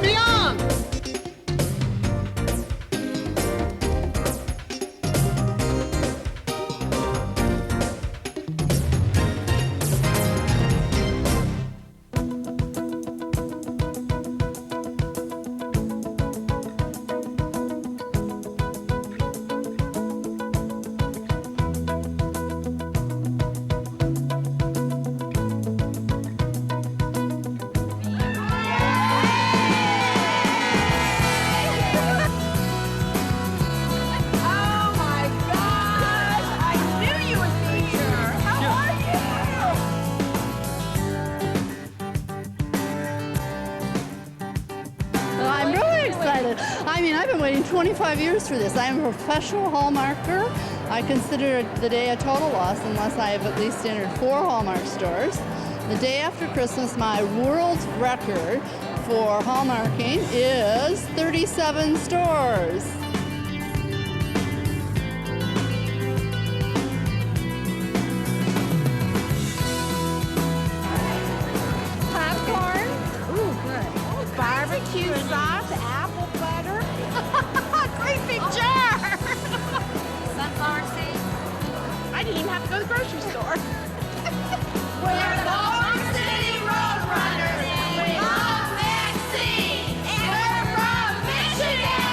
beyond. I'm really excited. I mean, I've been waiting 25 years for this. I'm a professional Hallmarker. I consider the day a total loss unless I have at least entered 4 Hallmark stores. The day after Christmas, my world record for Hallmarking is 37 stores. Popcorn. Ooh, good. Barbecue sauce, apple butter. Great big jar. Sunflower seeds. I didn't even have to go to the grocery store. We're the Hallmark City Roadrunners, and we love Maxine, and we're from Michigan!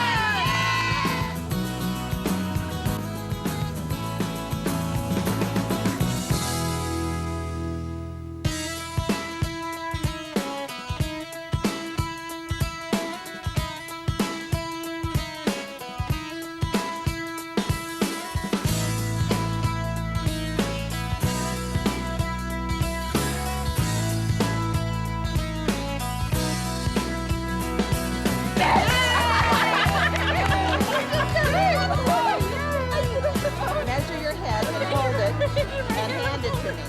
Measure your head, hold it, and hand it to me.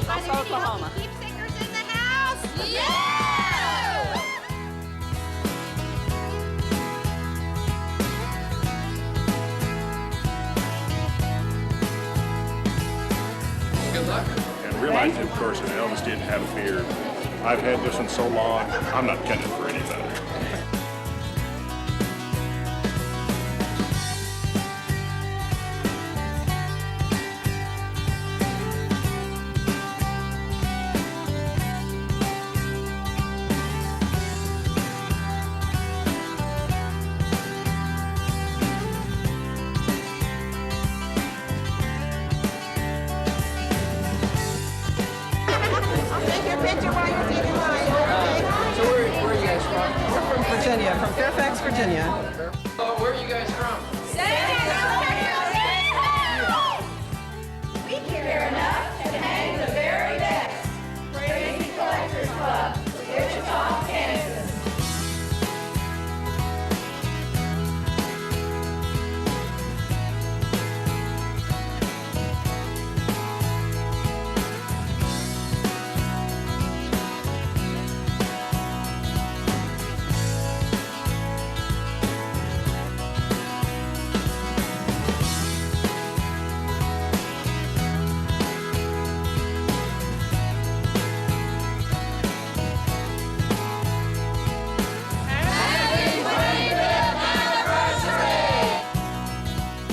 Tulsa, Oklahoma. Keepsakers in the house? Yeah! Good luck. And realized, of course, that Elvis didn't have a beard. I've had this one so long, I'm not cutting it for any better. Take your picture while you're eating mine, okay? So where are you guys from? We're from Virginia, from Fairfax, Virginia. Where are you guys from? We care enough to hang the very best. Crazy Collectors Club, Wichita, Kansas.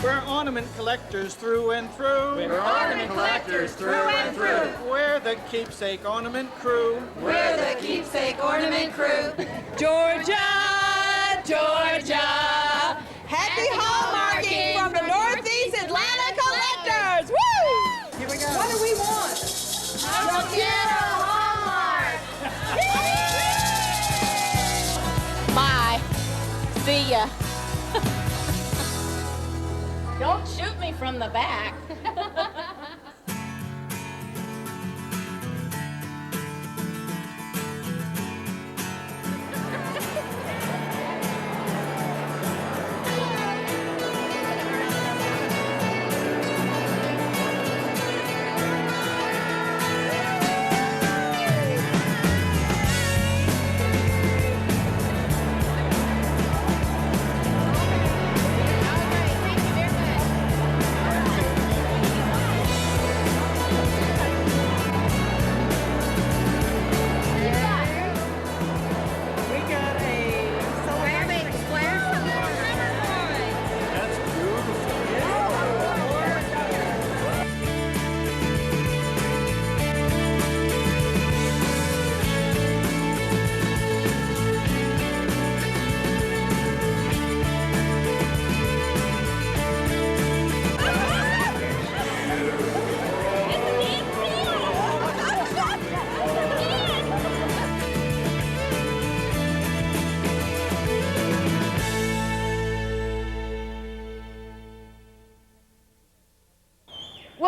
We're ornament collectors through and through. We're ornament collectors through and through. We're the Keepsake Ornament Crew. We're the Keepsake Ornament Crew. Georgia, Georgia. Happy Hallmarking from the Northeast Atlanta Collectors. Woo! Here we go. What do we want? Bye. See ya. Don't shoot me from the back.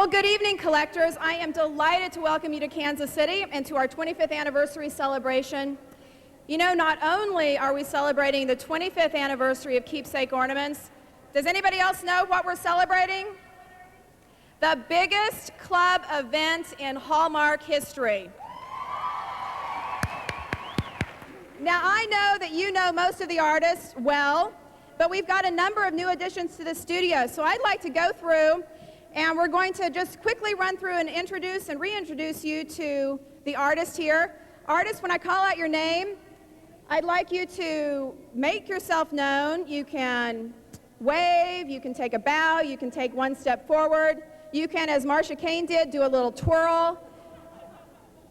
Well, good evening, collectors. I am delighted to welcome you to Kansas City and to our 25th anniversary celebration. You know, not only are we celebrating the 25th anniversary of Keepsake Ornaments, does anybody else know what we're celebrating? The biggest club event in Hallmark history. Now, I know that you know most of the artists well, but we've got a number of new additions to the studio, so I'd like to go through, and we're going to just quickly run through and introduce and reintroduce you to the artist here. Artist, when I call out your name, I'd like you to make yourself known. You can wave, you can take a bow, you can take one step forward. You can, as Marcia Kane did, do a little twirl.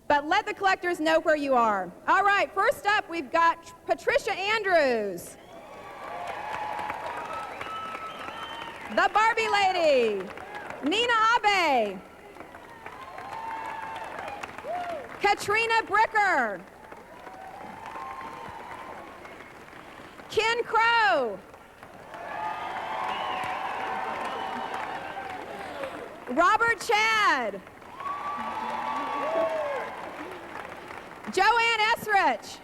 But let the collectors know where you are. All right, first up, we've got Patricia Andrews. The Barbie Lady, Nina Abe. Katrina Bricker. Ken Crow. Robert Chad. Joanne Esrich.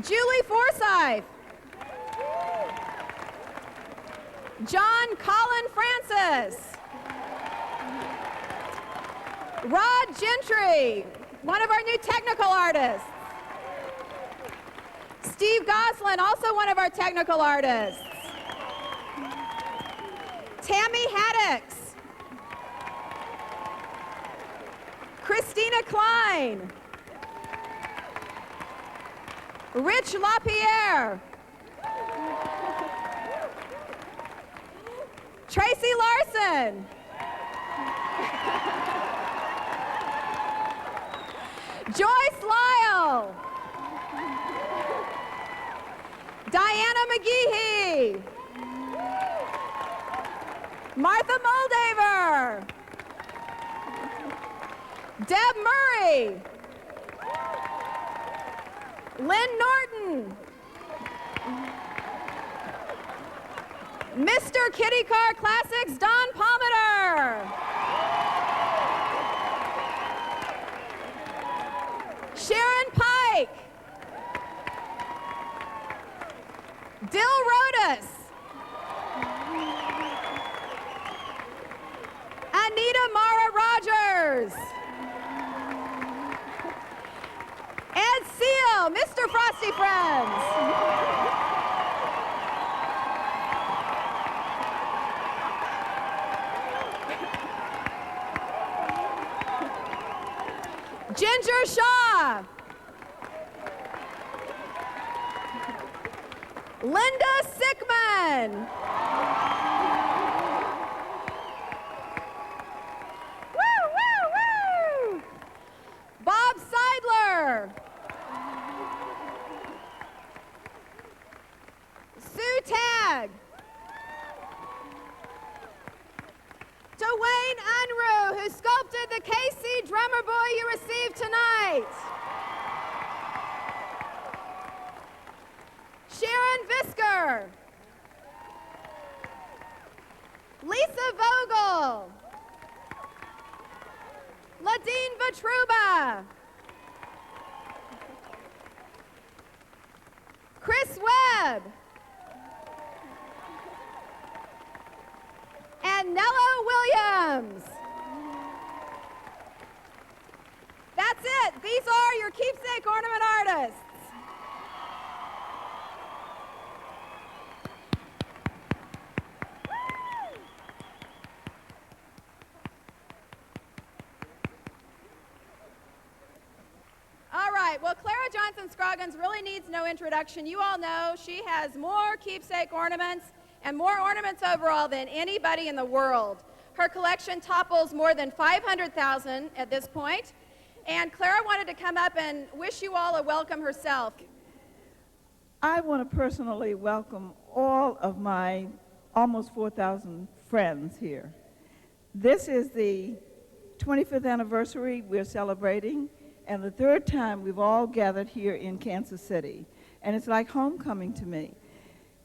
Julie Forsyth. John Colin Francis. Rod Gentry, one of our new technical artists. Steve Goslin, also one of our technical artists. Tammy Haddix. Christina Klein. Rich LaPierre. Tracy Larson. Joyce Lyle. Diana McGehee. Martha Moldaver. Deb Murray. Lynn Norton. Mr. Kitty Car Classics, Don Palmer. Sharon Pike. Dill Rodas. Anita Mara Rogers. Ed Seal, Mr. Frosty Friends. Ginger Shaw. Linda Sickman. Woo, woo, woo. Bob Seidler. Sue Tagg. Dwayne Unruh, who sculpted the KC drummer boy you received tonight. Sharon Visker. Lisa Vogel. Ladine Vatruba. Chris Webb. And Nello Williams. That's it. These are your Keepsake Ornament artists. All right, well, Clara Johnson Scroggins really needs no introduction. You all know she has more Keepsake Ornaments and more ornaments overall than anybody in the world. Her collection topples more than 500,000 at this point. And Clara wanted to come up and wish you all a welcome herself. I want to personally welcome all of my almost 4,000 friends here. This is the 25th anniversary we're celebrating, and the third time we've all gathered here in Kansas City. And it's like homecoming to me.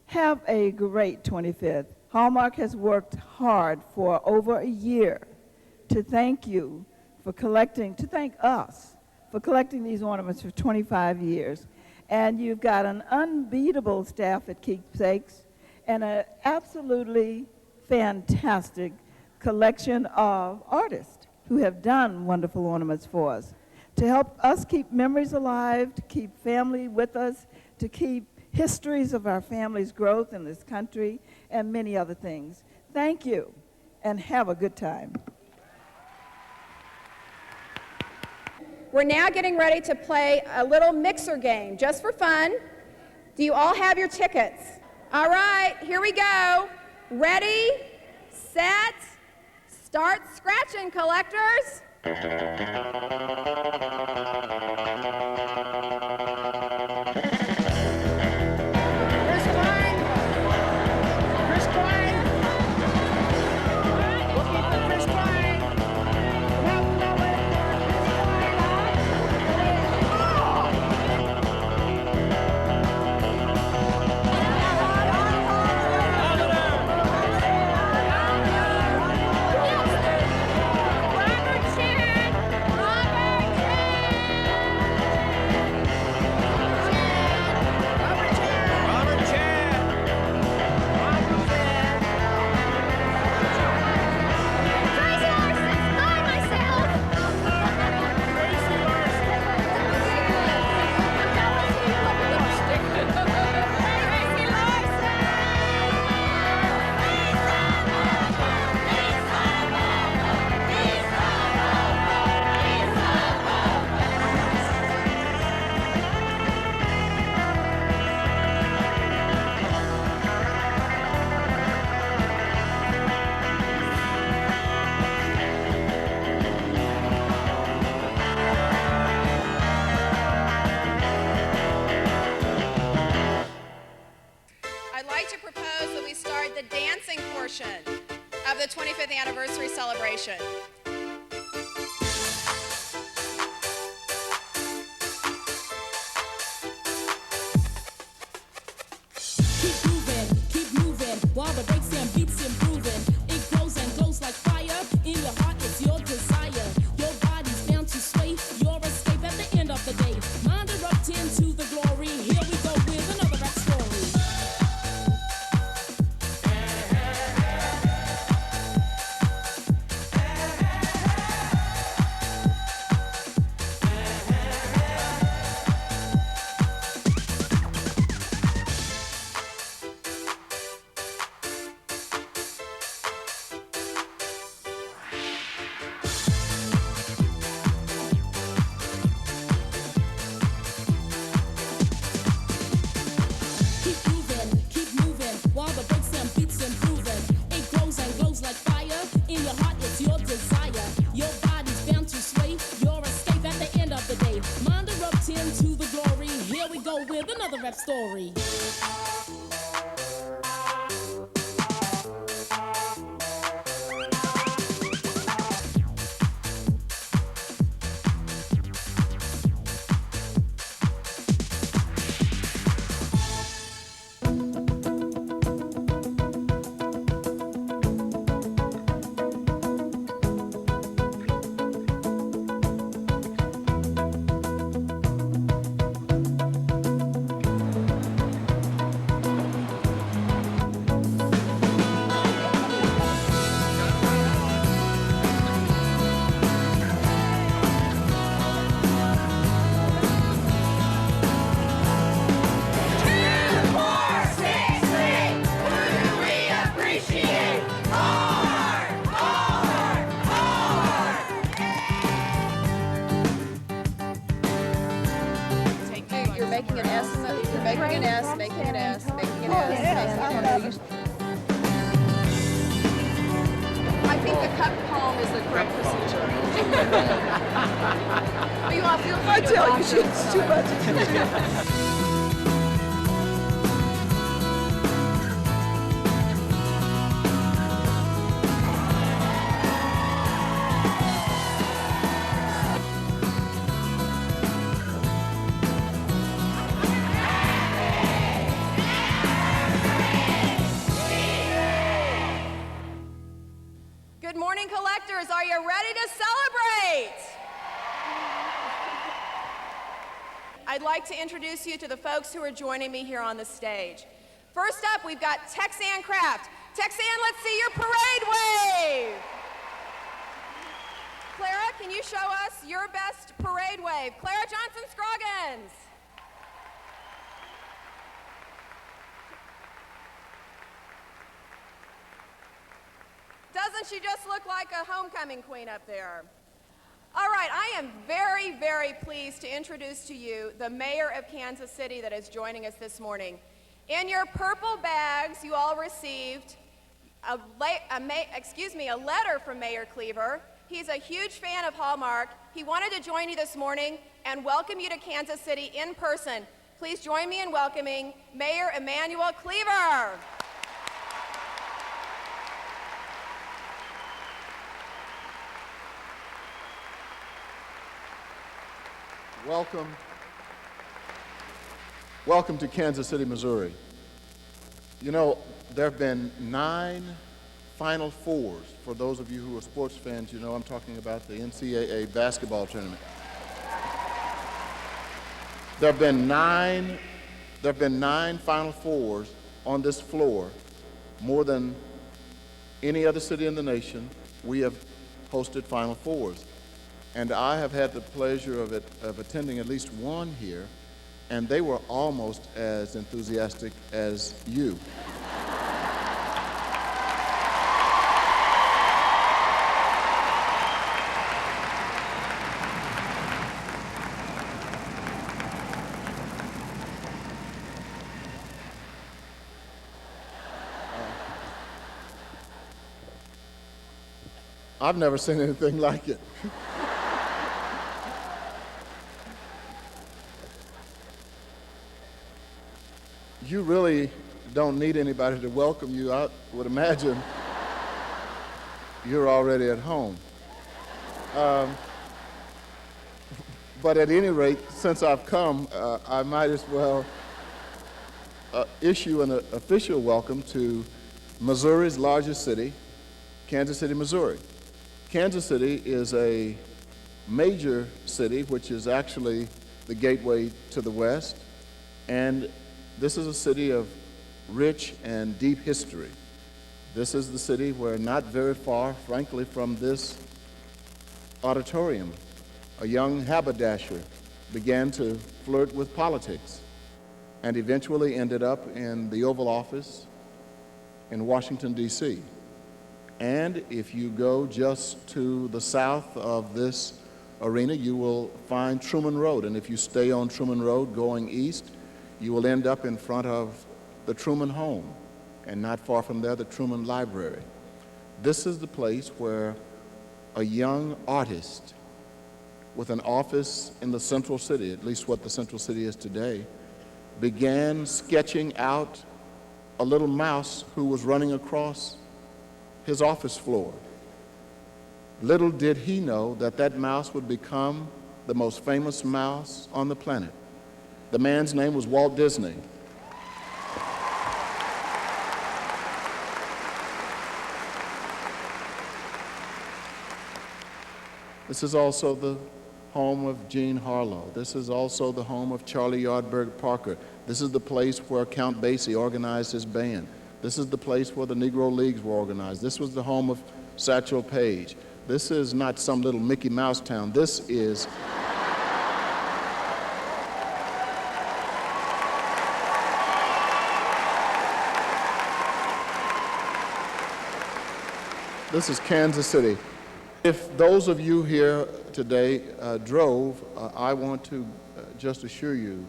Have a great 25th. Hallmark has worked hard for over a year to thank you for collecting, to thank us for collecting these ornaments for 25 years. And you've got an unbeatable staff at Keepsakes and an absolutely fantastic collection of artists who have done wonderful ornaments for us to help us keep memories alive, to keep family with us, to keep histories of our family's growth in this country, and many other things. Thank you, and have a good time. We're now getting ready to play a little mixer game, just for fun. Do you all have your tickets? All right, here we go. Ready, set, start scratching, collectors. Of the 25th anniversary celebration. Keep moving, while the breaks and beats improving. It grows and glows like fire. In your heart, it's your desire. Your body's bound to sway. Your escape at the end of the day. Mind erupting to the glory. Here we go with another rap story. Rap story. Making an S, you're making an S, making an S, making an S. I think the cup palm is the correct procedure. You all feel free to tell you, she's too much. I'd like to introduce you to the folks who are joining me here on the stage. First up, we've got Texan Craft. Texan, let's see your parade wave. Clara, can you show us your best parade wave? Clara Johnson-Scroggins. Doesn't she just look like a homecoming queen up there? All right, I am very, very pleased to introduce to you the mayor of Kansas City that is joining us this morning. In your purple bags, you all received a letter from Mayor Cleaver. He's a huge fan of Hallmark. He wanted to join you this morning and welcome you to Kansas City in person. Please join me in welcoming Mayor Emanuel Cleaver. Welcome to Kansas City, Missouri. You know, there have been 9 Final Fours. For those of you who are sports fans, you know I'm talking about the NCAA basketball tournament. There have been nine Final Fours on this floor, more than any other city in the nation. We have hosted Final Fours. And I have had the pleasure of attending at least one here, and they were almost as enthusiastic as you. I've never seen anything like it. You really don't need anybody to welcome you. I would imagine you're already at home. But at any rate, since I've come, I might as well issue an official welcome to Missouri's largest city, Kansas City, Missouri. Kansas City is a major city, which is actually the gateway to the West, and this is a city of rich and deep history. This is the city where, not very far, frankly, from this auditorium, a young haberdasher began to flirt with politics and eventually ended up in the Oval Office in Washington, D.C. And if you go just to the south of this arena, you will find Truman Road. And if you stay on Truman Road going east, you will end up in front of the Truman home, and not far from there, the Truman Library. This is the place where a young artist with an office in the central city, at least what the central city is today, began sketching out a little mouse who was running across his office floor. Little did he know that that mouse would become the most famous mouse on the planet. The man's name was Walt Disney. This is also the home of Jean Harlow. This is also the home of Charlie Yardbird Parker. This is the place where Count Basie organized his band. This is the place where the Negro Leagues were organized. This was the home of Satchel Paige. This is not some little Mickey Mouse town. This is Kansas City. If those of you here today drove, I want to just assure you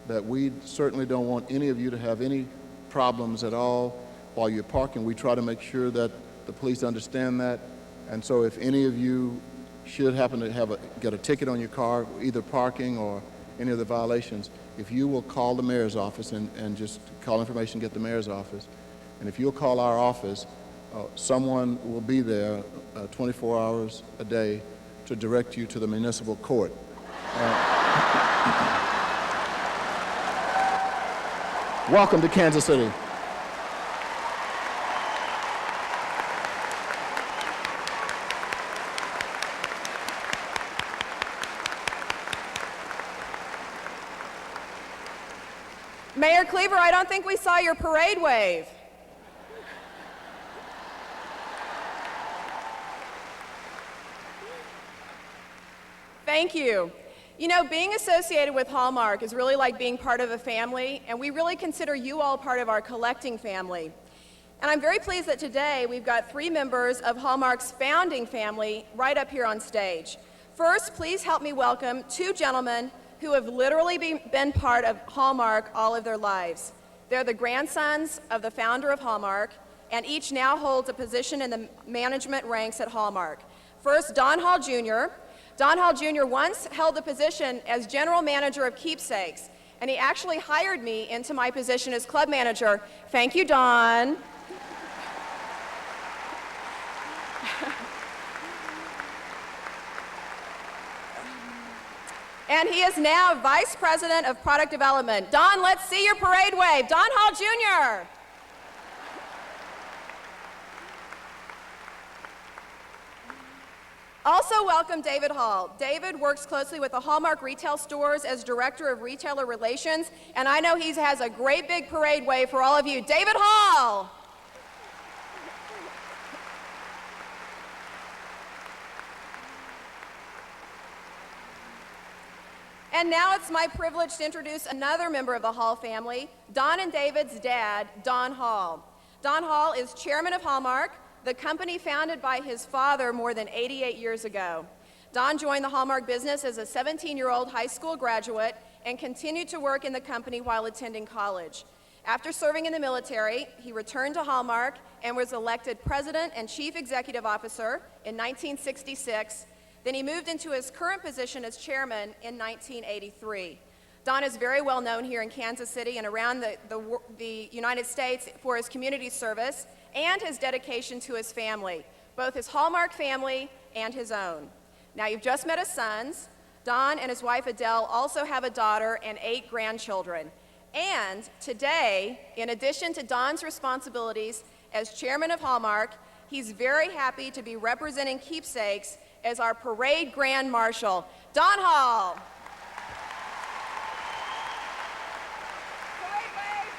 that we certainly don't want any of you to have any problems at all while you're parking. We try to make sure that the police understand that. And so if any of you should happen to get a ticket on your car, either parking or any of the violations, if you will call the mayor's office and just call information, get the mayor's office. And if you'll call our office, someone will be there 24 hours a day to direct you to the municipal court. Welcome to Kansas City. Mayor Cleaver, I don't think we saw your parade wave. Thank you. You know, being associated with Hallmark is really like being part of a family, and we really consider you all part of our collecting family. And I'm very pleased that today we've got 3 members of Hallmark's founding family right up here on stage. First, please help me welcome 2 gentlemen who have literally been part of Hallmark all of their lives. They're the grandsons of the founder of Hallmark, and each now holds a position in the management ranks at Hallmark. First, Don Hall Jr. Don Hall Jr. once held the position as general manager of Keepsakes, and he actually hired me into my position as club manager. Thank you, Don. And he is now Vice President of Product Development. Don, let's see your parade wave. Don Hall Jr. Also welcome David Hall. David works closely with the Hallmark retail stores as Director of Retailer Relations, and I know he has a great big parade wave for all of you. David Hall! And now it's my privilege to introduce another member of the Hall family, Don and David's dad, Don Hall. Don Hall is chairman of Hallmark, the company founded by his father more than 88 years ago. Don joined the Hallmark business as a 17-year-old high school graduate and continued to work in the company while attending college. After serving in the military, he returned to Hallmark and was elected president and chief executive officer in 1966. Then he moved into his current position as chairman in 1983. Don is very well known here in Kansas City and around the United States for his community service and his dedication to his family, both his Hallmark family and his own. Now, you've just met his sons. Don and his wife Adele also have a daughter and 8 grandchildren. And today, in addition to Don's responsibilities as chairman of Hallmark, he's very happy to be representing Keepsakes as our parade grand marshal. Don Hall. Parade wave.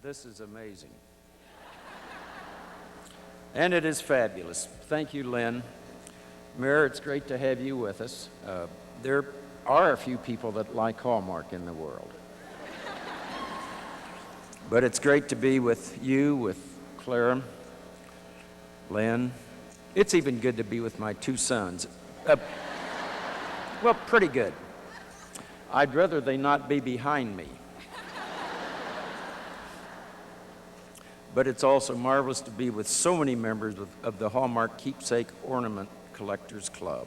This is amazing. And it is fabulous. Thank you, Lynn. Mayor, it's great to have you with us. There are a few people that like Hallmark in the world. But it's great to be with you, with Clara, Lynn. It's even good to be with my 2 sons. Well, pretty good. I'd rather they not be behind me. But it's also marvelous to be with so many members of the Hallmark Keepsake Ornament Collectors Club.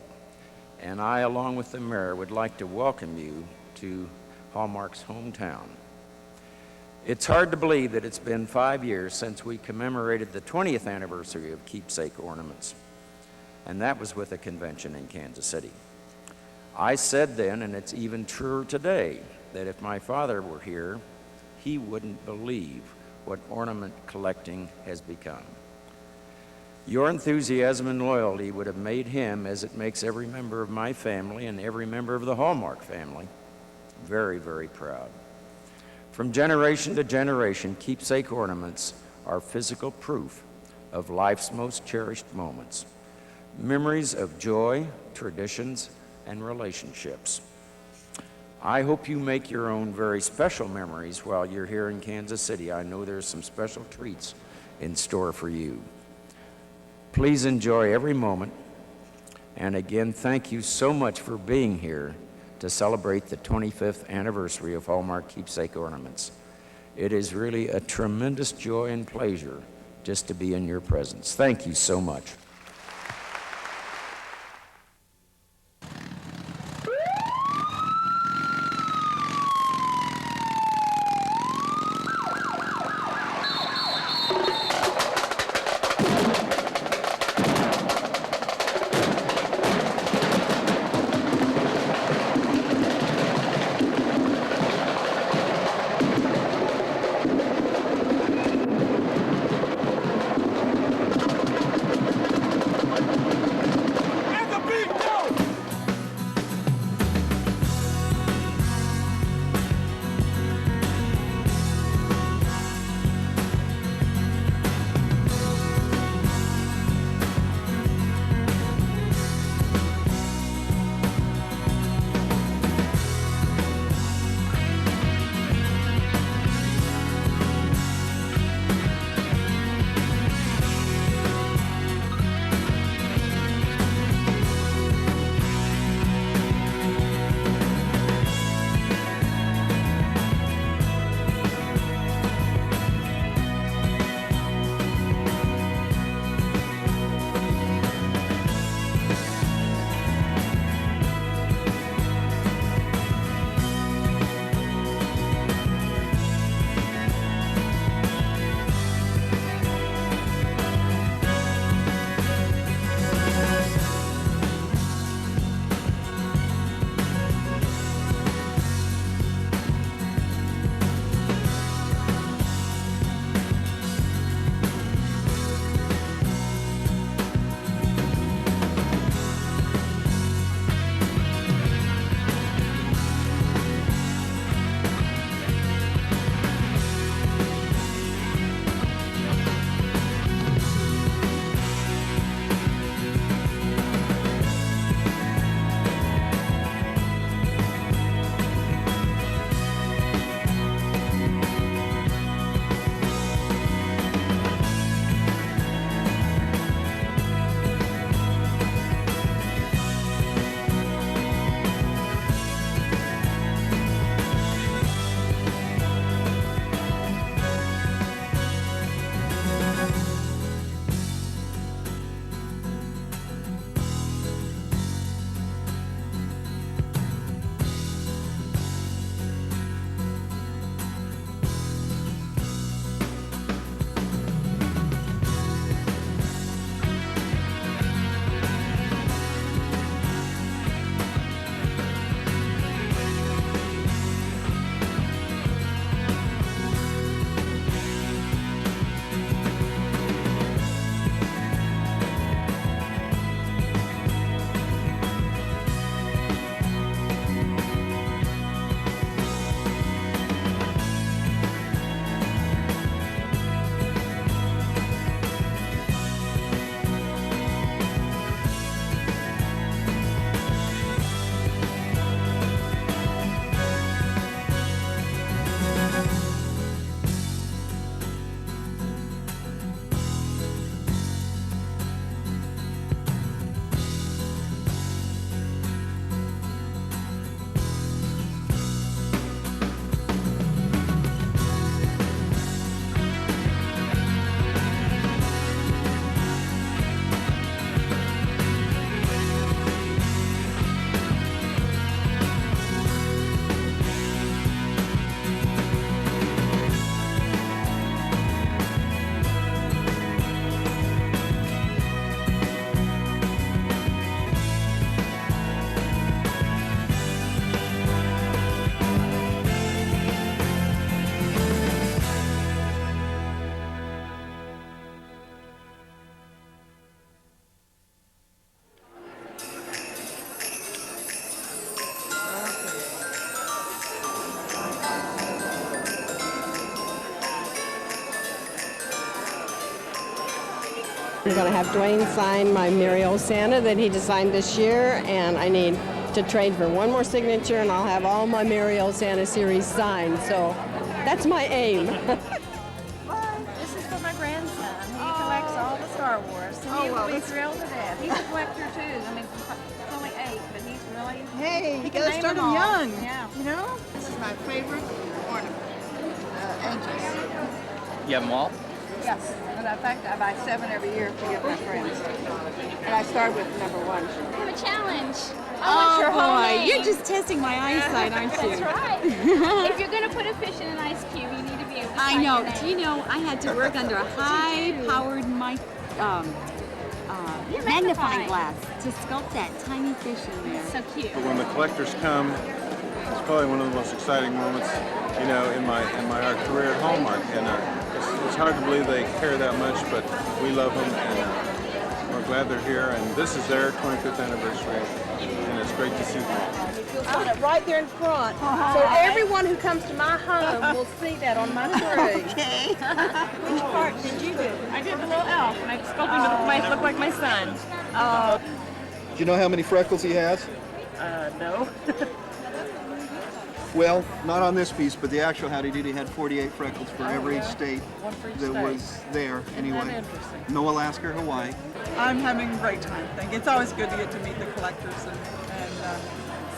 And I, along with the mayor, would like to welcome you to Hallmark's hometown. It's hard to believe that it's been 5 years since we commemorated the 20th anniversary of Keepsake Ornaments, and that was with a convention in Kansas City. I said then, and it's even truer today, that if my father were here, he wouldn't believe what ornament collecting has become. Your enthusiasm and loyalty would have made him, as it makes every member of my family and every member of the Hallmark family, very, very proud. From generation to generation, Keepsake Ornaments are physical proof of life's most cherished moments, memories of joy, traditions, and relationships. I hope you make your own very special memories while you're here in Kansas City. I know there's some special treats in store for you. Please enjoy every moment, and again, thank you so much for being here to celebrate the 25th anniversary of Hallmark Keepsake Ornaments. It is really a tremendous joy and pleasure just to be in your presence. Thank you so much. I'm going to have Dwayne sign my Muriel Santa that he designed this year, and I need to trade for one more signature, and I'll have all my Muriel Santa series signed. So that's my aim. This is for my grandson. He collects all the Star Wars. So he will be thrilled to death. He's a collector too. I mean, he's only 8, but he's really... Hey, he can gotta name start them him all. young. Yeah. You know? This is my favorite ornament. Angels. You have them all? Yes. In fact, I buy 7 every year to give my friends. And I start with number 1. I have a challenge. Oh boy, you're just testing my eyesight, aren't you? That's right. If you're going to put a fish in an ice cube, you need to be able to I find know. your name. Do you know, I had to work under a high-powered magnifying glass to sculpt that tiny fish in there. So cute. But when the collectors come, it's probably one of the most exciting moments, you know, in my career at Hallmark. And it's hard to believe they care that much, but we love them, and we're glad they're here. And this is their 25th anniversary, and it's great to see them all. Put it right there in front, so everyone who comes to my home will see that on my tree. Okay. Which part did you do? I did the little elf, and I sculpted to look like my son. Do you know how many freckles he has? No. Well, not on this piece, but the actual Howdy Doody had 48 freckles for every state One for each that state. was there anyway. interesting? No Alaska or Hawaii. I'm having a great time. I think it's always good to get to meet the collectors and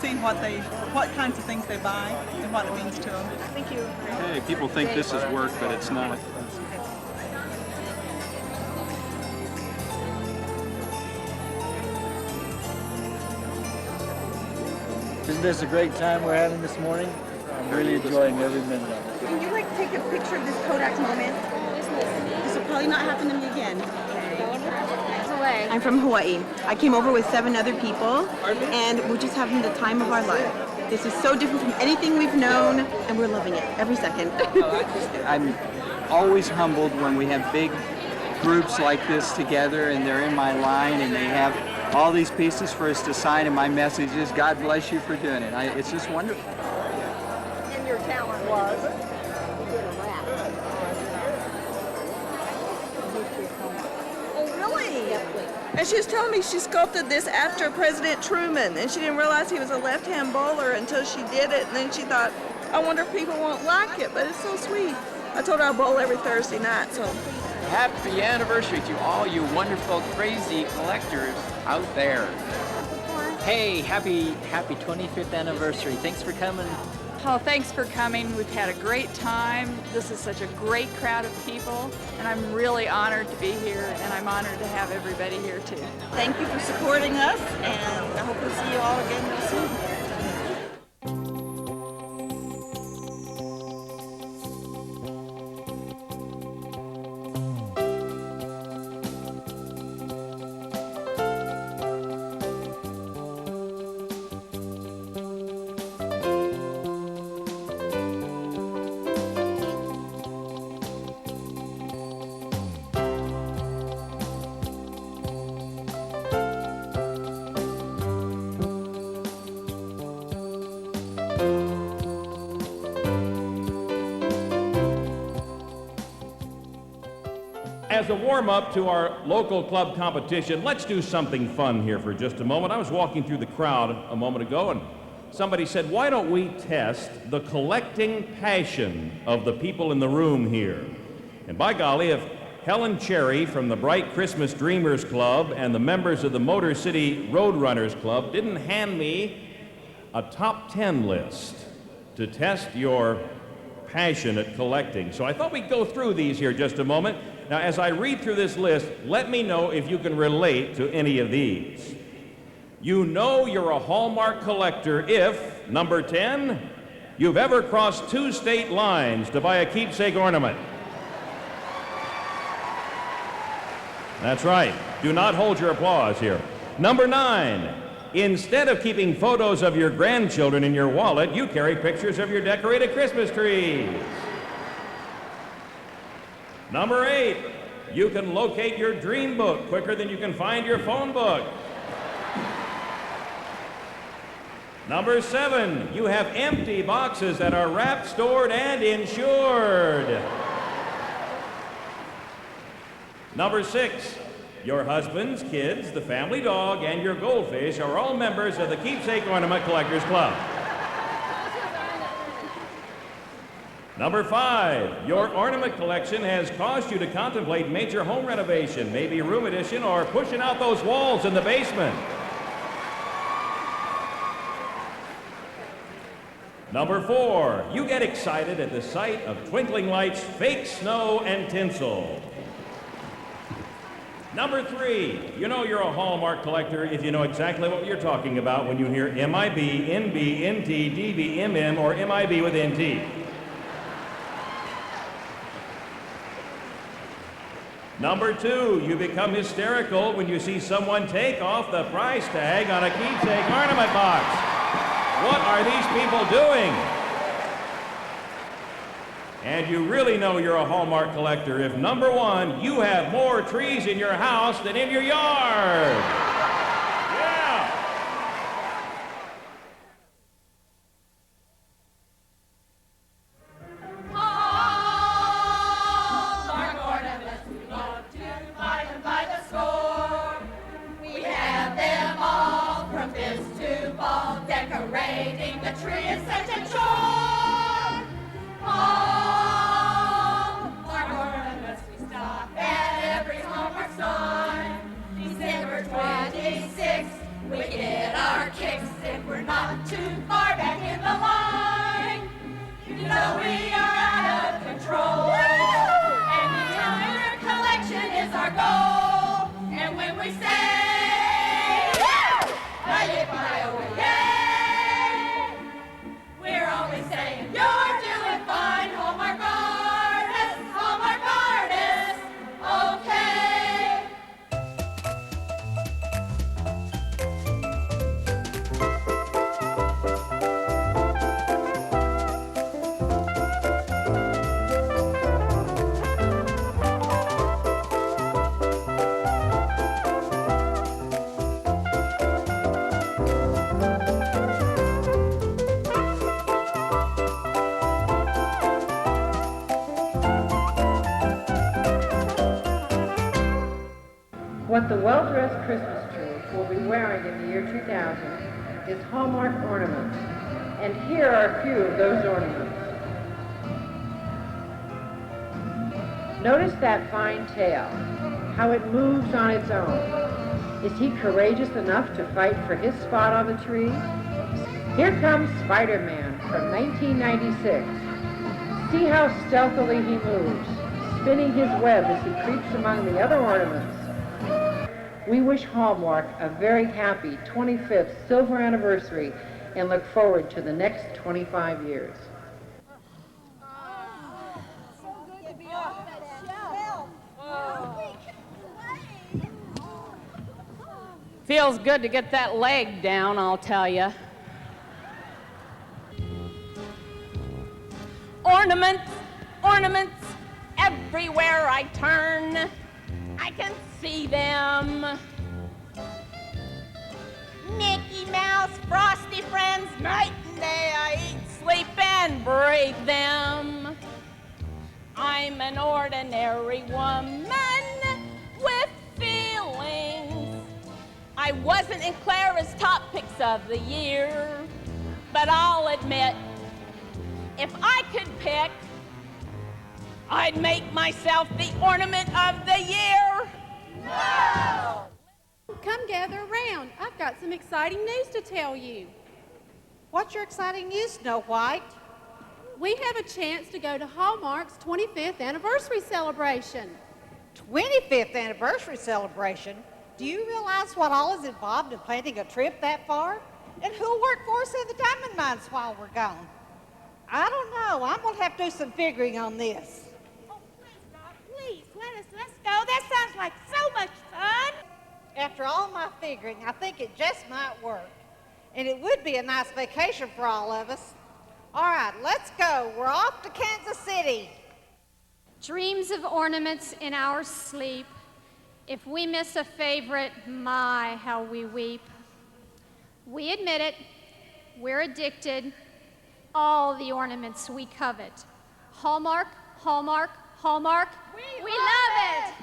see what kinds of things they buy and what it means to them. Thank you. Hey, people think this is work, but it's not. Isn't this a great time we're having this morning? I'm really enjoying every minute of it. Would you like to take a picture of this Kodak moment? This will probably not happen to me again. I'm from Hawaii. I came over with 7 other people, and we're just having the time of our life. This is so different from anything we've known, and we're loving it every second. I'm always humbled when we have big groups like this together and they're in my line and they have all these pieces for us to sign, and my message is, God bless you for doing it. It's just wonderful. And your talent was? Oh, really? And she was telling me she sculpted this after President Truman, and she didn't realize he was a left-hand bowler until she did it, and then she thought, I wonder if people won't like it, but it's so sweet. I told her I bowl every Thursday night, so. Happy anniversary to all you wonderful, crazy collectors out there. Hey, happy 25th anniversary. Thanks for coming. Oh, thanks for coming. We've had a great time. This is such a great crowd of people, and I'm really honored to be here, and I'm honored to have everybody here too. Thank you for supporting us, and I hope we'll see you all again real soon. As a warm-up to our local club competition, let's do something fun here for just a moment. I was walking through the crowd a moment ago, and somebody said, why don't we test the collecting passion of the people in the room here? And by golly, if Helen Cherry from the Bright Christmas Dreamers Club and the members of the Motor City Roadrunners Club didn't hand me a top 10 list to test your passion at collecting. So I thought we'd go through these here just a moment. Now, as I read through this list, let me know if you can relate to any of these. You know you're a Hallmark collector if, number 10, you've ever crossed 2 state lines to buy a keepsake ornament. That's right. Do not hold your applause here. Number 9, instead of keeping photos of your grandchildren in your wallet, you carry pictures of your decorated Christmas trees. Number 8, you can locate your dream book quicker than you can find your phone book. Number 7, you have empty boxes that are wrapped, stored, and insured. Number 6, Your husbands, kids, the family dog, and your goldfish are all members of the Keepsake Ornament Collectors Club. Number 5, your ornament collection has caused you to contemplate major home renovation, maybe room addition, or pushing out those walls in the basement. Number 4, you get excited at the sight of twinkling lights, fake snow, and tinsel. Number 3, you know you're a Hallmark collector if you know exactly what you're talking about when you hear MIB, NB, NT, DB, MM, or MIB with NT. Number 2, you become hysterical when you see someone take off the price tag on a keepsake ornament box. What are these people doing? And you really know you're a Hallmark collector if, number 1, you have more trees in your house than in your yard. Yeah! Hallmark ornaments, we love to buy them by the score. We have them all from this to fall. Decorating the tree is such a chore. Hallmark ornaments, we stop at every Hallmark store. December 26th, we get our kicks if we're not too far back in the line. You know we are out of control. And the entire collection is our goal. And when we say, we're always saying, you're doing fine, Hallmark artists, Hallmark artists, okay. What the well-dressed Christmas tree will be wearing in the year 2000 is Hallmark ornaments, and here are a few of those ornaments. Notice that fine tail, how it moves on its own. Is he courageous enough to fight for his spot on the tree? Here comes Spider-Man from 1996. See how stealthily he moves, spinning his web as he creeps among the other ornaments. We wish Hallmark a very happy 25th silver anniversary and look forward to the next 25 years. Feels good to get that leg down, I'll tell you. Ornaments, ornaments, everywhere I turn, I can see them. Mickey Mouse, Frosty friends, night and day I eat, sleep, and breathe them. I'm an ordinary woman with feelings. I wasn't in Clara's top picks of the year, but I'll admit, if I could pick, I'd make myself the ornament of the year. No! Come gather around. I've got some exciting news to tell you. What's your exciting news, Snow White? We have a chance to go to Hallmark's 25th anniversary celebration. 25th anniversary celebration? Do you realize what all is involved in planning a trip that far? And who'll work for us in the diamond mines while we're gone? I don't know. I'm going to have to do some figuring on this. Oh, please, Doc, please, let's go. That sounds like so much fun. After all my figuring, I think it just might work. And it would be a nice vacation for all of us. All right, let's go. We're off to Kansas City. Dreams of ornaments in our sleep. If we miss a favorite, my, how we weep. We admit it, we're addicted. All the ornaments we covet. Hallmark, Hallmark, Hallmark. We love it.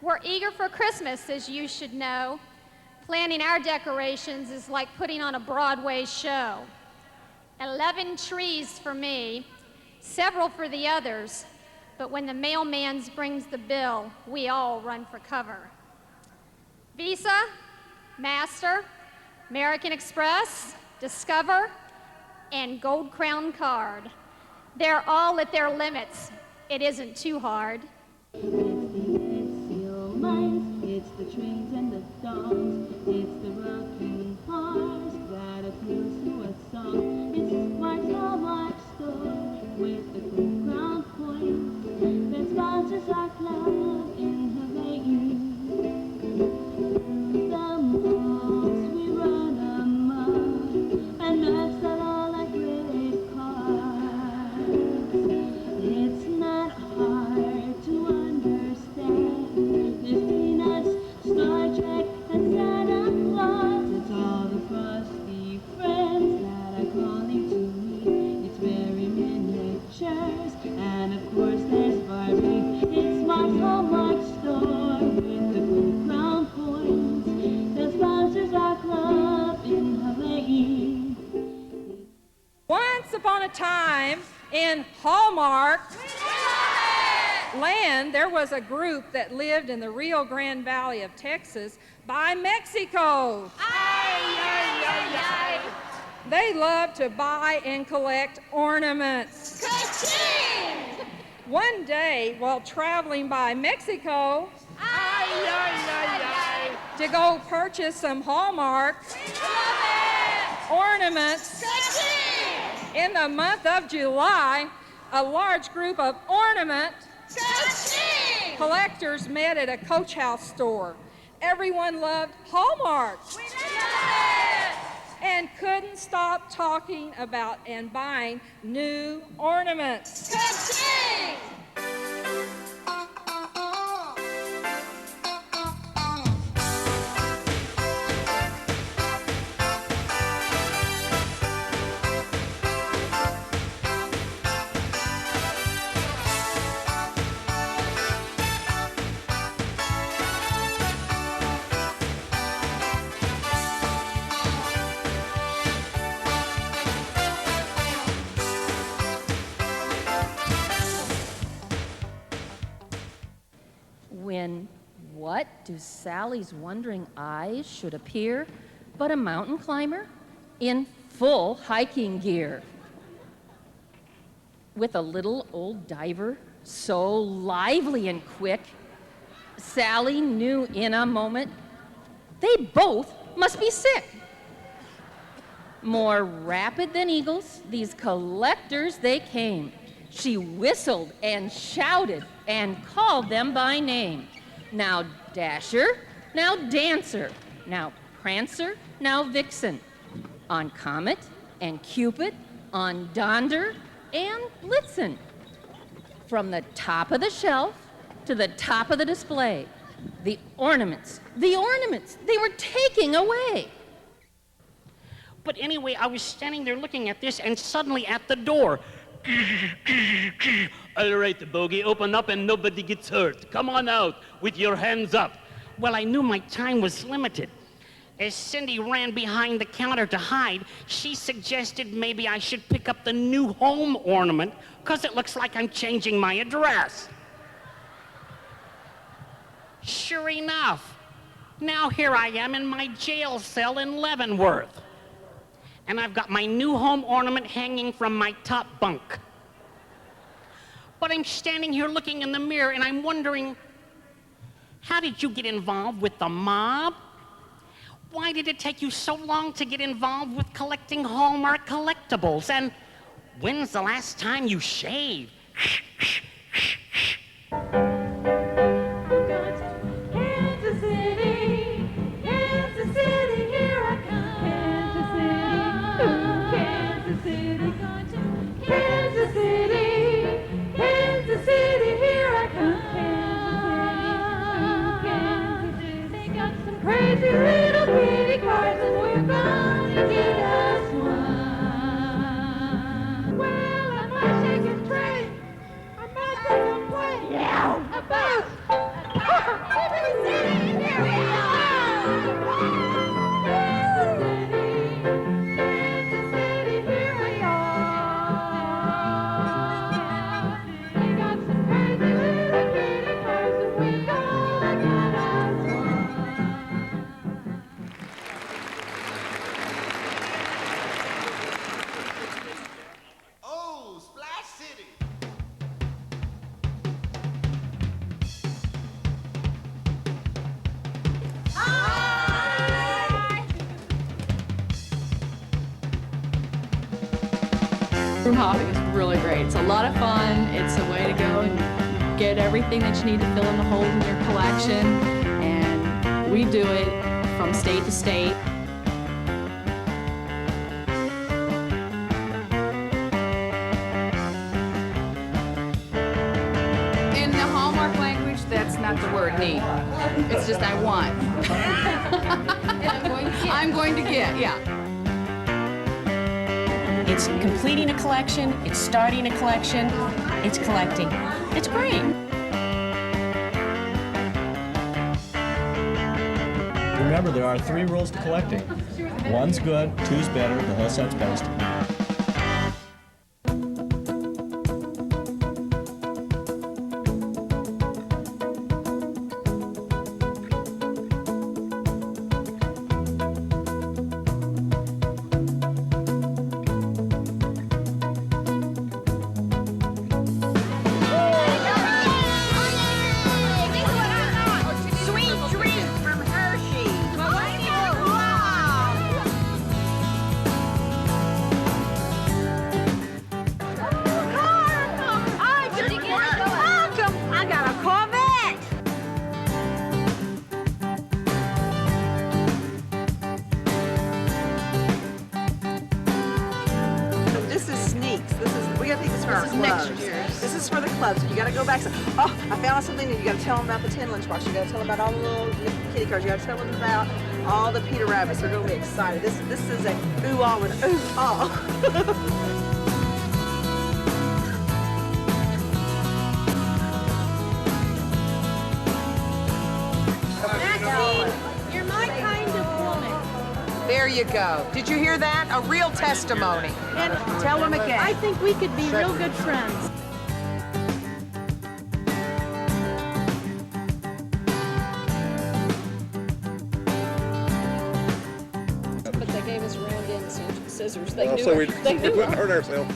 We're eager for Christmas, as you should know. Planning our decorations is like putting on a Broadway show. 11 trees for me, several for the others, but when the mailman brings the bill, we all run for cover. Visa, Master, American Express, Discover, and Gold Crown Card. They're all at their limits. It isn't too hard. It's the trains and the songs. It's the rocking horse that appeals to a song. It's my Hallmark store with the gold crown coins that sponsors our club in Hawaii. Through the malls we run amok and nerds that all like credit cards. It's not hard to understand. There's Peanuts, Star Trek, and Santa Claus. It's all the frosty friends that are calling to me. It's very miniatures, and of course there's Barbie. It's Mom's Hallmark store with the gold crown coins that sponsors our club in Hawaii. Once upon a time in Hallmark land, there was a group that lived in the Rio Grande Valley of Texas by Mexico. They loved to buy and collect ornaments. Ka-ching! One day, while traveling by Mexico, to go purchase some Hallmark ornaments, in the month of July, a large group of ornament collectors met at a Coach House store. Everyone loved Hallmark and couldn't stop talking about and buying new ornaments. When what do Sally's wondering eyes should appear but a mountain climber in full hiking gear, with a little old diver so lively and quick, Sally knew in a moment they both must be sick. More rapid than eagles, these collectors they came. She whistled and shouted and called them by name. Now Dasher, now Dancer, now Prancer, now Vixen. On Comet and Cupid, on Donder and Blitzen. From the top of the shelf to the top of the display, the ornaments, they were taking away. But anyway, I was standing there looking at this, and suddenly at the door, all right, the bogey, open up and nobody gets hurt. Come on out with your hands up. Well, I knew my time was limited. As Cindy ran behind the counter to hide, she suggested maybe I should pick up the new home ornament because it looks like I'm changing my address. Sure enough, now here I am in my jail cell in Leavenworth. And I've got my new home ornament hanging from my top bunk. But I'm standing here looking in the mirror and I'm wondering, how did you get involved with the mob? Why did it take you so long to get involved with collecting Hallmark collectibles? And when's the last time you shaved? Kansas City, here I come. Kansas City, Kansas City, here I come. Kansas City, they got some crazy little kitty cars and we're gonna get us one. Well, I might take a train, I might take a plane. Yeah. Room hopping is really great. It's a lot of fun. It's a way to go and get everything that you need to fill in the holes in your collection. And we do it from state to state. In the Hallmark language, that's not the word need. It's just I want. I'm going to get, yeah. It's completing a collection, it's starting a collection, it's collecting. It's great. Remember, there are 3 rules to collecting. 1's good, 2's better, the whole set's best. You gotta go back. So, oh, I found something that you gotta tell them about the 10 lunchbox. You gotta tell them about all the little kitty cars. You gotta tell them about all the Peter Rabbits. They're gonna be excited. This is a ooh-ah with ooh-ah. Maxine, you're my kind of woman. There you go. Did you hear that? A real testimony. And tell them again. I think we could be real good friends. But they gave us round end scissors. They Well, knew so we they knew wouldn't hurt ourselves.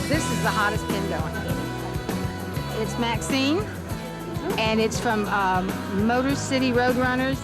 This is the hottest pin going. It's Maxine, and it's from Motor City Roadrunners.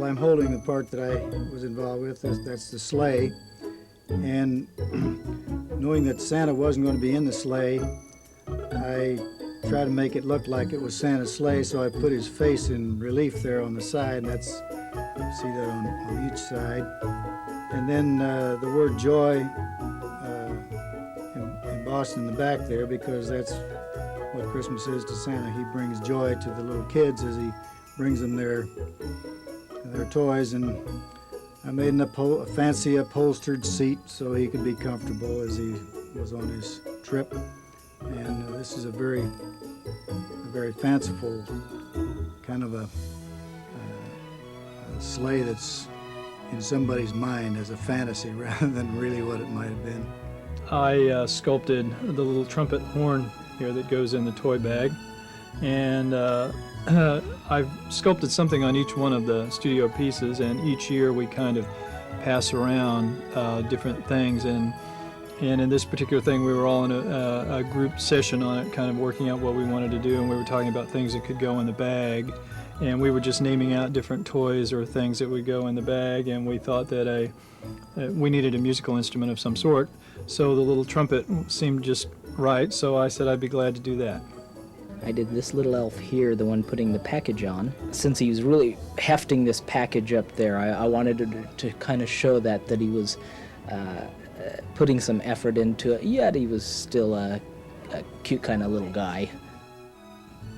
I'm holding the part that I was involved with. That's the sleigh. And knowing that Santa wasn't going to be in the sleigh, I tried to make it look like it was Santa's sleigh, so I put his face in relief there on the side, and that's, you see that on each side. And then the word joy embossed in the back there, because that's what Christmas is to Santa. He brings joy to the little kids as he brings them their toys. And I made a fancy upholstered seat so he could be comfortable as he was on his trip. And this is a very fanciful kind of a sleigh that's in somebody's mind as a fantasy rather than really what it might have been. I sculpted the little trumpet horn here that goes in the toy bag, and I've sculpted something on each one of the studio pieces, and each year we kind of pass around different things, and in this particular thing we were all in a group session on it, kind of working out what we wanted to do, and we were talking about things that could go in the bag, and we were just naming out different toys or things that would go in the bag, and we thought that we needed a musical instrument of some sort, so the little trumpet seemed just right, so I said I'd be glad to do that. I did this little elf here, the one putting the package on. Since he was really hefting this package up there, I wanted to kind of show that he was putting some effort into it, yet he was still a cute kind of little guy.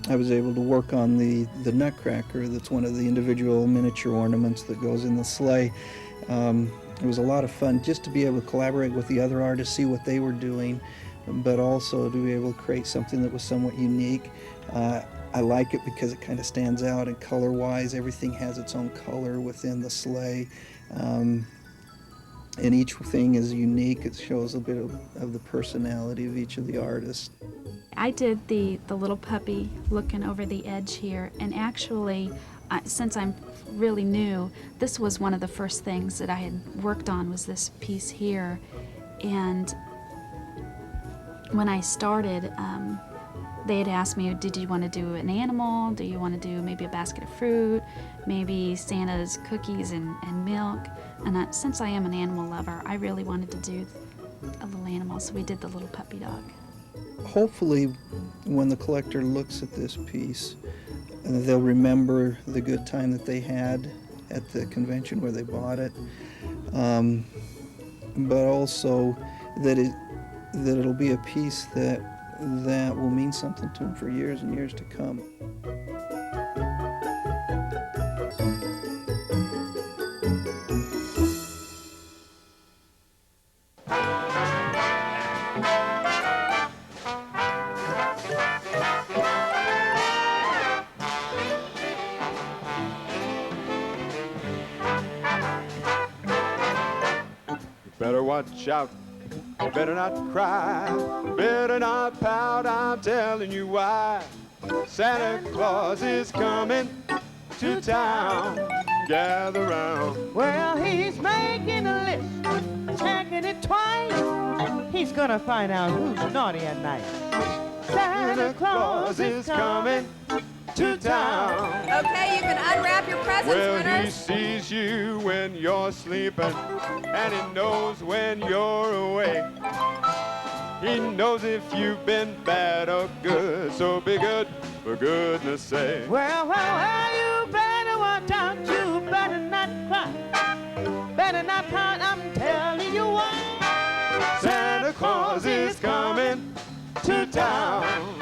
I was able to work on the Nutcracker, that's one of the individual miniature ornaments that goes in the sleigh. It was a lot of fun just to be able to collaborate with the other artists, see what they were doing, but also to be able to create something that was somewhat unique. I like it because it kind of stands out, and color-wise, everything has its own color within the sleigh. And each thing is unique. It shows a bit of the personality of each of the artists. I did the little puppy looking over the edge here, and actually, since I'm really new, this was one of the first things that I had worked on, was this piece here. And when I started, they had asked me, did you want to do an animal? Do you want to do maybe a basket of fruit? Maybe Santa's cookies and milk? And since I am an animal lover, I really wanted to do a little animal, so we did the little puppy dog. Hopefully, when the collector looks at this piece, they'll remember the good time that they had at the convention where they bought it, but also that it'll be a piece that will mean something to them for years and years to come. Better watch out, better not cry, better not pout, I'm telling you why. Santa Claus is coming to town, gather round. Well, he's making a list, checking it twice. He's gonna find out who's naughty and nice. Santa Claus is coming to town. Okay, you can unwrap your presents, Well, winners. he sees you when you're sleeping, and he knows when you're awake. He knows if you've been bad or good, so be good for goodness sake. Well, you better watch out, you better not cry, better not pout, I'm telling you why. Santa Claus is coming to town.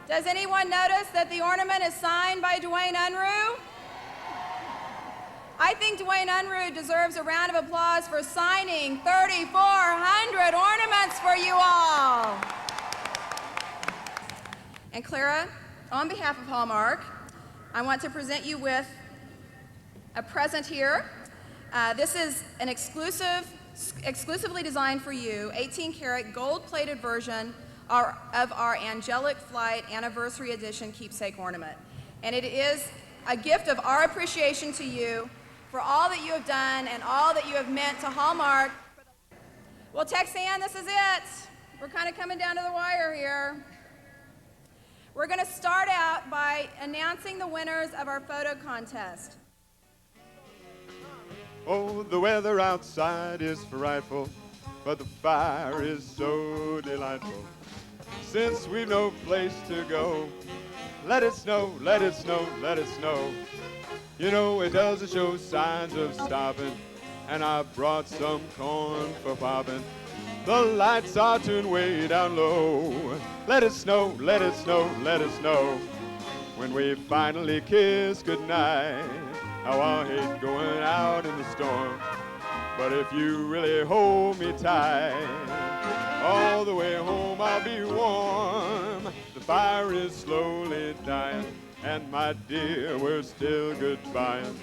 Does anyone notice that the ornament is signed by Dwayne Unruh? I think Dwayne Unruh deserves a round of applause for signing 3,400 ornaments for you all. And Clara, on behalf of Hallmark, I want to present you with a present here This is an exclusively designed for you, 18-karat gold-plated version of our Angelic Flight Anniversary Edition Keepsake Ornament. And it is a gift of our appreciation to you for all that you have done and all that you have meant to Hallmark. Well, Texan, this is it. We're kind of coming down to the wire here. We're going to start out by announcing the winners of our photo contest. Oh, the weather outside is frightful, but the fire is so delightful. Since we've no place to go, let it snow, let it snow, let it snow. You know, it doesn't show signs of stopping, and I brought some corn for popping. The lights are tuned way down low. Let it snow, let it snow, let it snow. When we finally kiss goodnight, how I hate going out in the storm. But if you really hold me tight, all the way home I'll be warm. The fire is slowly dying, and my dear, we're still goodbying.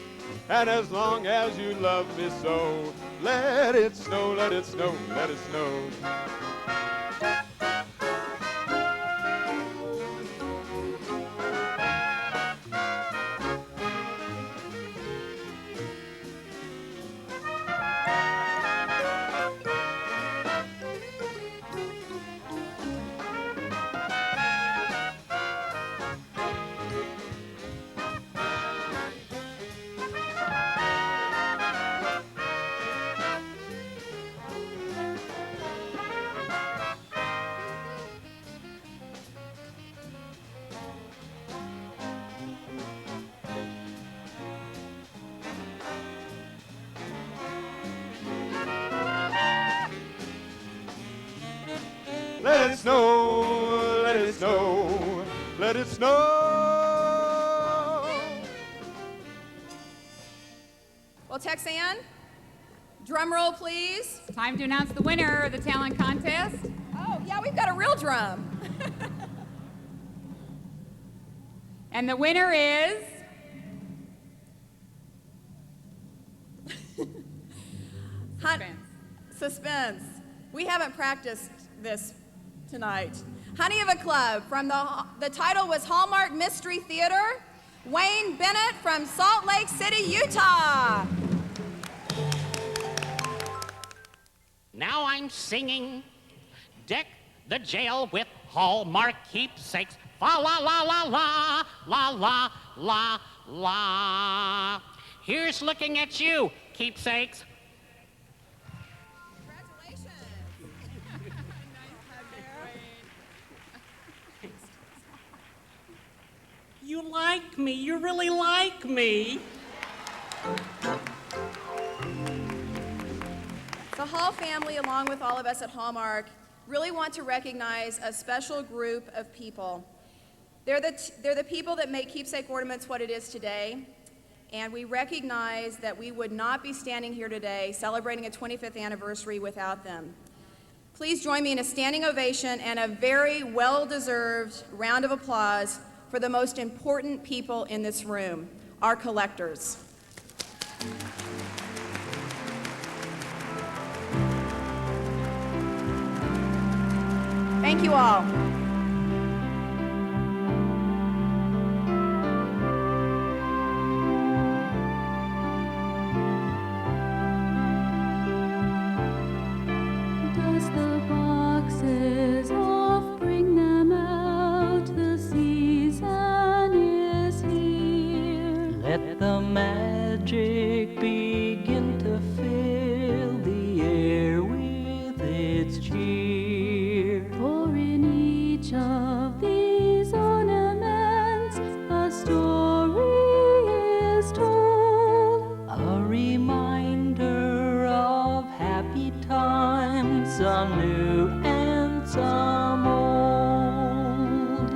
And as long as you love me so, let it snow, let it snow, let it snow. Let it snow, let it snow, let it snow. Well, Texan, drum roll, please. Time to announce the winner of the talent contest. Oh, yeah, we've got a real drum. And the winner is... Suspense. We haven't practiced this tonight. Honey of a Club from the title was Hallmark Mystery Theater. Wayne Bennett from Salt Lake City, Utah. Now I'm singing, deck the jail with Hallmark keepsakes. Fa la la la la, la la la la. Here's looking at you, keepsakes. You like me. You really like me. The Hall family, along with all of us at Hallmark, really want to recognize a special group of people. They're the people that make Keepsake Ornaments what it is today, and we recognize that we would not be standing here today celebrating a 25th anniversary without them. Please join me in a standing ovation and a very well-deserved round of applause for the most important people in this room, our collectors. Thank you all. Dust the boxes off, bring them out, the season is here. Let the magic begin to fill the air with its cheer. For in each of these ornaments a story is told, A reminder of happy times, some new and some old.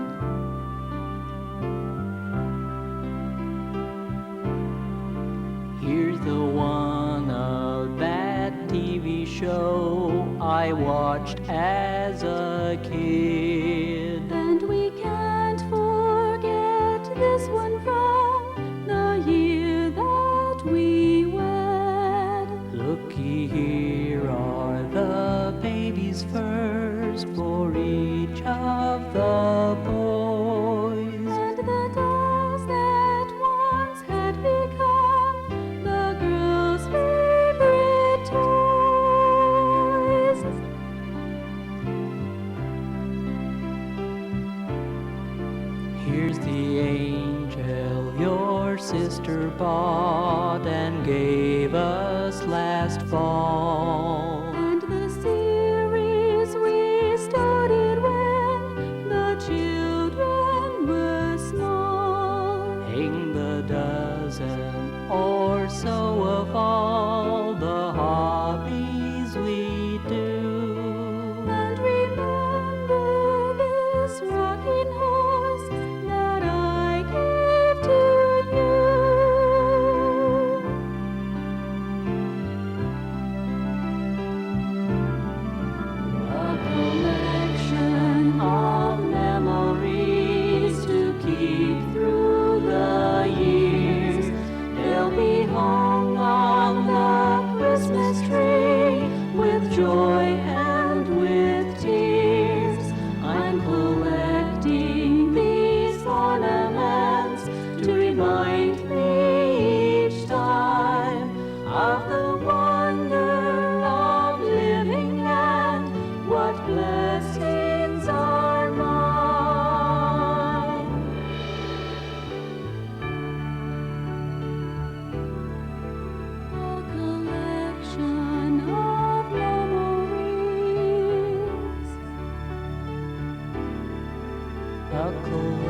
Here's the one of that TV show I watched as a kid. and we can't forget this one from the year that we wed. baby's furs for each of the boys. And the dolls that once had become the girls' favorite toys. Here's the angel your sister bought and gave us last fall. And the series we started when the children were small. Hang the dozen or so of all the hobbies we do. And remember this rocking horse that I gave to you. A collection of memories to keep through the years. They'll be hung on the Christmas tree with joy and with tears. I'm collecting these ornaments to remind me each time of the wonder of living and what blessings are mine. A collection of memories. A collection